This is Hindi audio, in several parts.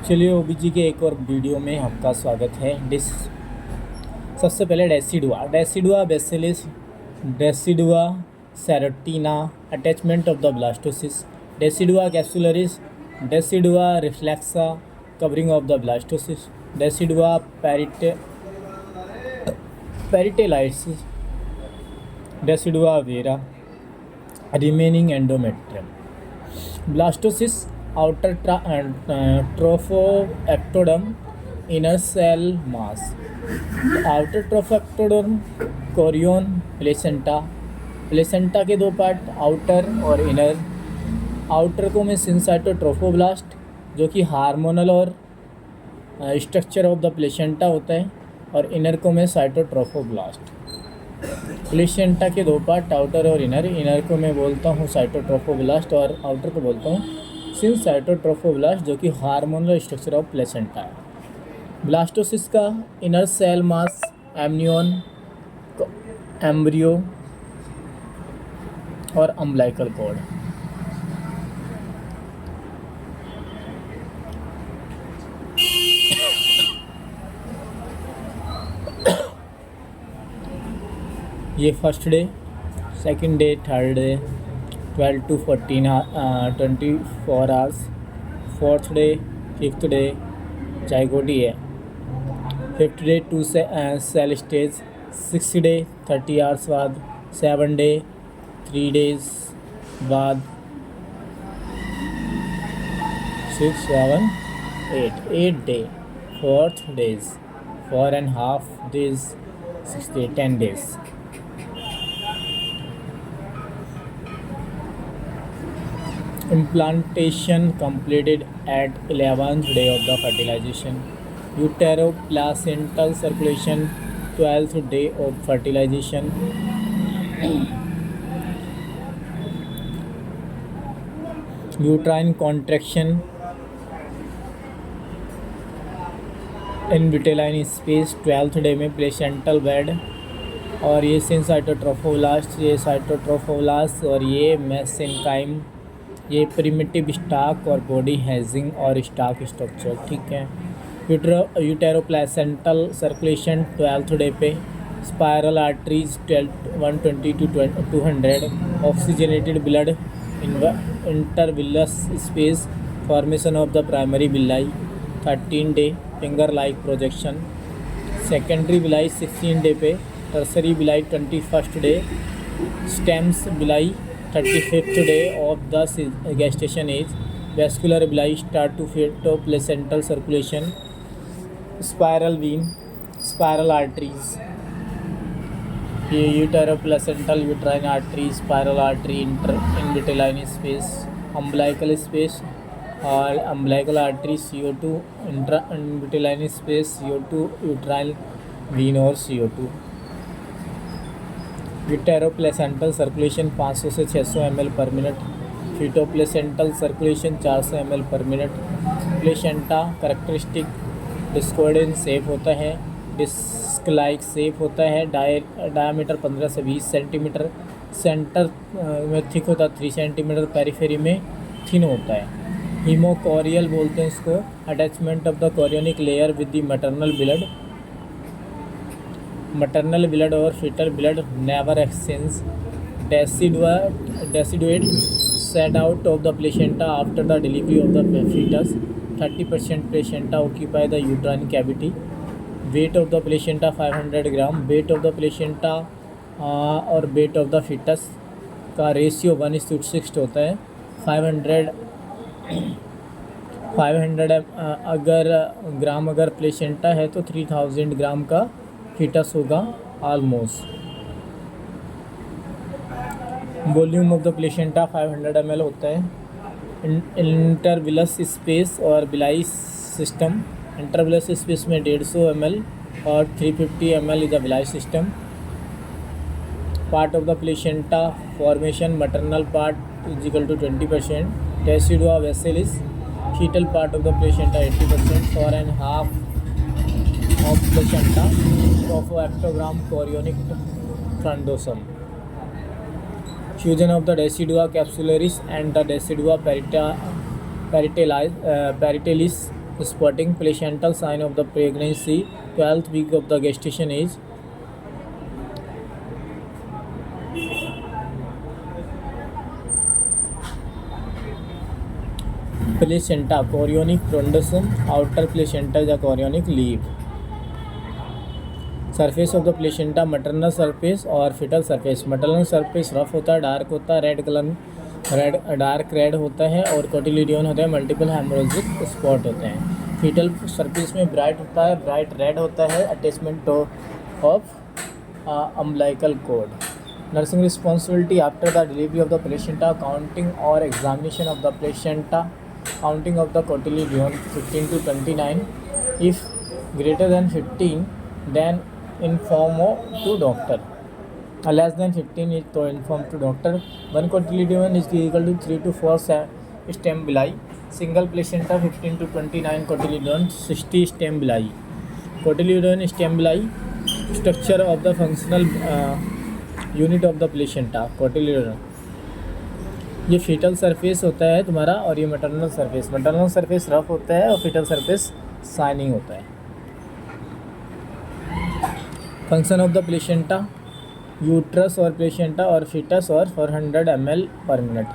चलिए ओबीजी के एक और वीडियो में आपका स्वागत है। सबसे पहले decidua basalis, decidua serotina, attachment of the blastocyst, decidua capsularis, decidua reflexa, covering of the blastocyst, decidua parietalis, decidua vera, remaining endometrium. Blastocyst outer trophoectoderm, inner cell mass, outer trophoectoderm, chorion, placenta के दो पार्ट, आउटर और इनर। आउटर को में सिंसाइटोट्रोफोब्लास्ट जो कि हार्मोनल और स्ट्रक्चर ऑफ द प्लेसेंटा होता है, और इनर को में साइटोट्रोफोब्लास्ट। प्लेसेंटा के दो पार्ट, आउटर और इनर को मैं बोलता हूँ साइटोट्रोफोब्लास्ट और आउटर को बोलता हूँ सिंसाइटोट्रोफोब्लास्ट जो कि हार्मोनल स्ट्रक्चर ऑफ प्लेसेंटा है। ब्लास्टोसिस का inner cell mass amnion, embryo और अम्बिलिकल कॉर्ड। ये first day, second day, third day 12 to 24 hours, fourth day, fifth day zygote है, fifth day 2 cell stage, six day 30 hours बाद, 7 डे 3 डेज बाद, 6 7 8 day, fourth days 4.5 days, 6 day 10 days। Implantation completed at 11th day of the fertilization. Uteroplacental circulation 12th day of fertilization. Uterine contraction in vitelline space 12th day में placental bed। और ये सिंसाइटोट्रोफोब्लास्ट, ये साइटोट्रोफोब्लास्ट और ये मेसेनकाइम, ये प्रिमिटिव स्टाक और बॉडी हैजिंग और स्टाक स्ट्रक्चर। ठीक है। यूटेरोप्लेसेंटल सर्कुलेशन 12th डे पे, spiral arteries 120 to 200, oxygenated blood intervillous space, formation of the primary villi 13 day, finger like projection. Secondary villi 16 day पे, tertiary villi 21st day, stems villi 35th day of the gestation age, vascular villi start to feto-placental circulation, spiral vein, spiral arteries, ये uteroplacental uterine artery, spiral artery, in vitelline space, umbilical space और umbilical artery, CO2 intra in vitelline space, CO2 uterine vein और CO2। यूटेरोप्लेसेंटल सर्कुलेशन 500 से 600 ml पर मिनट, फीटोप्लेसेंटल सर्कुलेशन 400 ml पर minute. Placenta characteristic discoidal shape होता है, डिस्क लाइक शेप होता है, डायमीटर 15 से 20 सेंटीमीटर, सेंटर में थिक होता है 3 सेंटीमीटर, पेरिफेरी में थिन होता है। हीमोकोरियल बोलते हैं इसको, attachment of the chorionic layer with the maternal blood or fetal blood never exchange. Deciduate shed out of the placenta after the delivery of the fetus. 30% placenta occupy the uterine cavity. Weight of the placenta 500 gram. Weight of the placenta और weight of the fetus का रेशियो 1:6 होता है। 500 अगर ग्राम अगर प्लेसेंटा है तो 3000 ग्राम का फीटस होगा almost. Volume of the placenta 500 ml होता है। इंटरविलस स्पेस और विलाई सिस्टम, इंटरविलस स्पेस में 150 ml और 350 ml is the villi system. Part of the placenta formation, maternal part is equal to 20%, decidua basalis, fetal part of the placenta 80%, 4.5 of placenta, trophoectoderm, chorionic frondosome. Fusion of the Decidua capsularis and the Decidua paritalis Spotting placental sign of the pregnancy, 12th week of the gestation age. Placenta, chorionic prodrusum, outer placenta is a chorionic leaf. Surface of the placenta, maternal surface और fetal surface. Maternal surface rough होता है, डार्क होता है, रेड कलर डार्क रेड होता है और कोटिलिडियन होता है, मल्टीपल हेमोरेजिक स्पॉट होते हैं. फिटल सरफेस में ब्राइट होता है, ब्राइट रेड होता है, attachment of umbilical cord. Nursing responsibility after the delivery of the placenta, counting और examination of the placenta, counting of the cotyledon 15 to 29. If greater than 15 then inform to doctor. Less than 15 is to inform to doctor. One cotyledon is equal to 3 to 4 stem villi. Single placenta 15 to 29 cotyledon, 60 stem villi. Cotyledon stem villi, structure of the functional unit of the placenta. cotyledon ये फीटल सरफेस होता है तुम्हारा और ये maternal surface. Maternal surface rough होता है और फीटल सरफेस शाइनिंग होता है. Function of the placenta, uterus और प्लेसेंटा और फीटस और 400 ml पर मिनट.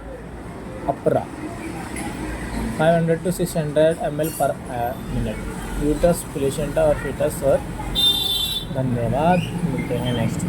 अपरा 500 to 600 ml पर मिनट. यूट्रस, प्लेसेंटा और फीटस. और धन्यवाद, मिलते हैं नेक्स्ट.